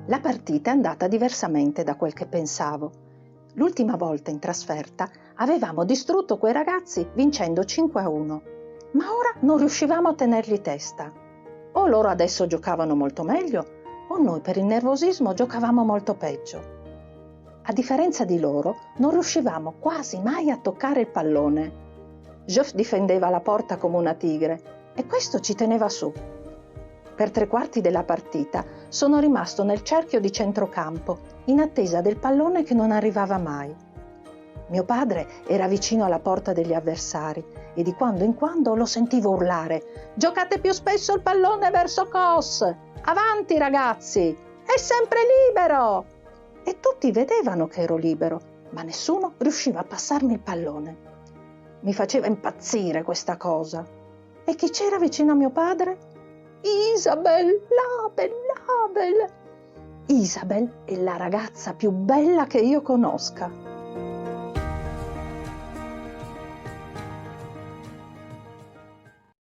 La partita è andata diversamente da quel che pensavo. L'ultima volta in trasferta avevamo distrutto quei ragazzi vincendo 5-1, ma ora non riuscivamo a tenergli testa. O loro adesso giocavano molto meglio, o noi per il nervosismo giocavamo molto peggio. A differenza di loro, non riuscivamo quasi mai a toccare il pallone. Geoff difendeva la porta come una tigre e questo ci teneva su. Per 3/4 della partita sono rimasto nel cerchio di centrocampo, in attesa del pallone che non arrivava mai. Mio padre era vicino alla porta degli avversari e di quando in quando lo sentivo urlare: «Giocate più spesso il pallone verso Kos! Avanti ragazzi! È sempre libero!» E tutti vedevano che ero libero, ma nessuno riusciva a passarmi il pallone. Mi faceva impazzire questa cosa. E chi c'era vicino a mio padre? Isabel, Label. Isabel è la ragazza più bella che io conosca.